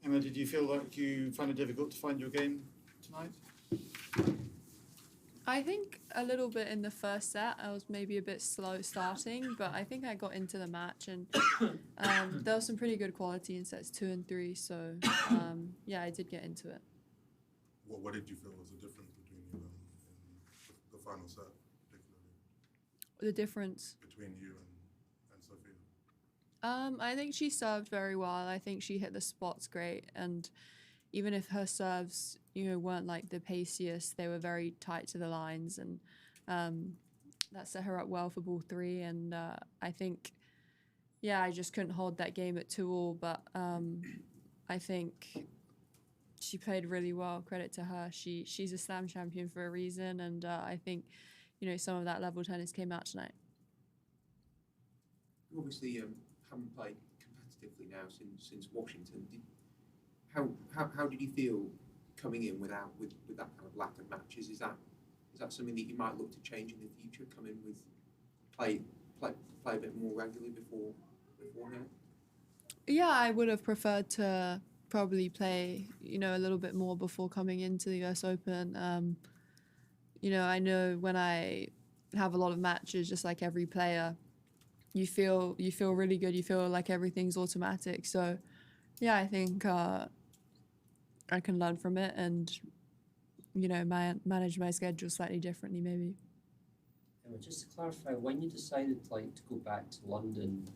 Emma, did you feel like you found it difficult to find your game tonight? I think a little bit in the first set. I was maybe a bit slow starting, but I think I got into the match, and there was some pretty good quality in sets 2 and 3. So yeah, I did get into it. What did you feel was the difference between you in the final set, particularly? The difference Between you and Sofia? I think she served very well. I think she hit the spots great, and even if her serves, weren't like the paciest, they were very tight to the lines, and that set her up well for ball 3. And I think, I just couldn't hold that game at 2-all, but I think she played really well. Credit to her. She's a slam champion for a reason, and I think, some of that level tennis came out tonight. You obviously haven't played competitively now since Washington. How did you feel coming in with that kind of lack of matches? Is that something that you might look to change in the future? Come in with play a bit more regularly beforehand? Yeah, I would have preferred to probably play, a little bit more before coming into the US Open. I know when I have a lot of matches, just like every player, you feel really good. You feel like everything's automatic. So, yeah, I think I can learn from it and, manage my schedule slightly differently, maybe. Just to clarify, when you decided to go back to London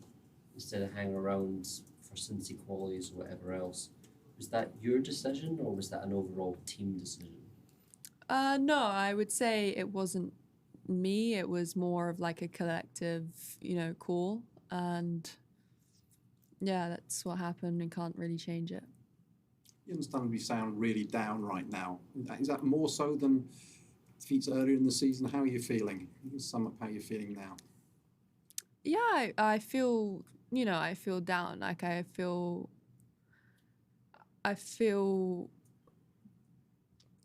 instead of hanging around for Cincy qualies or whatever else, was that your decision or was that an overall team decision? No, I would say it wasn't me. It was more of like a collective, call. And yeah, that's what happened and can't really change it. You understandably sound really down right now. Is that more so than defeats earlier in the season? How are you feeling? You can sum up how you're feeling now. Yeah, I feel, I feel down. Like I feel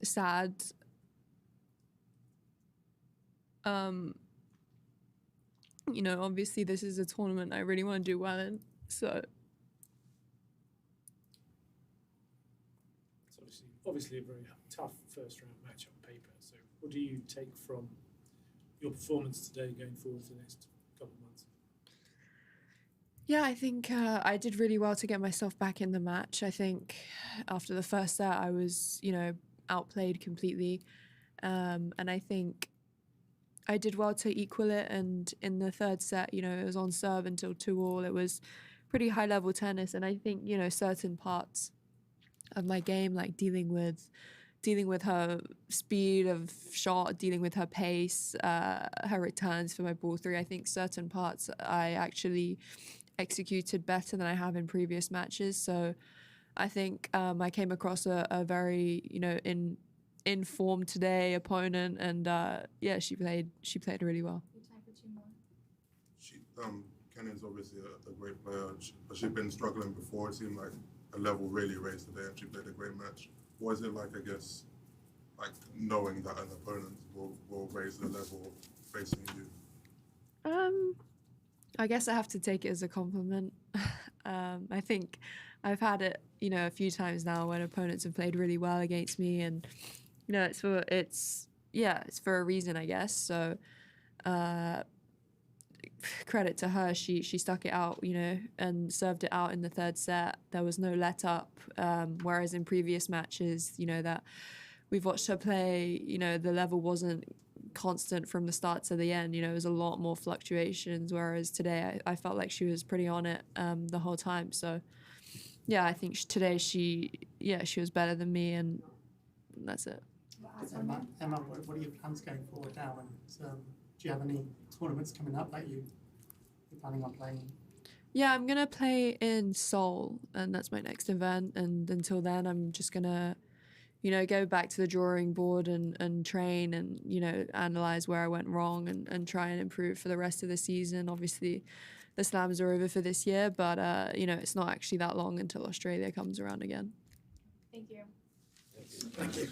sad. Obviously this is a tournament I really want to do well in, so. It's obviously a very tough first round match on paper. So what do you take from your performance today going forward for the next couple of months? Yeah, I think I did really well to get myself back in the match. I think after the first set I was, outplayed completely. And I think I did well to equal it. And in the third set, it was on serve until 2-all. It was pretty high level tennis. And I think, certain parts of my game, like dealing with her speed of shot, dealing with her pace, her returns for my ball 3, I think certain parts I actually executed better than I have in previous matches. So I think I came across a very, in form today opponent, and she played really well. Time for 2 more. Kenin's obviously a great player, but she's been struggling before. It seemed like a level really raised today, and she played a great match. What is it like, I guess, like knowing that an opponent will raise the level facing you? I guess I have to take it as a compliment. I think I've had it, a few times now when opponents have played really well against me, and it's for a reason, I guess. So credit to her, she stuck it out, and served it out in the third set. There was no let up, whereas in previous matches, that we've watched her play, the level wasn't constant from the start to the end. It was a lot more fluctuations, whereas today I felt like she was pretty on it the whole time. So yeah, I think today she was better than me, and that's it. Emma, what are your plans going forward now? And do you have any tournaments coming up that you're planning on playing? Yeah, I'm gonna play in Seoul, and that's my next event. And until then, I'm just gonna, go back to the drawing board and train and, analyze where I went wrong and try and improve for the rest of the season. Obviously, the slams are over for this year, but, it's not actually that long until Australia comes around again. Thank you. Thank you.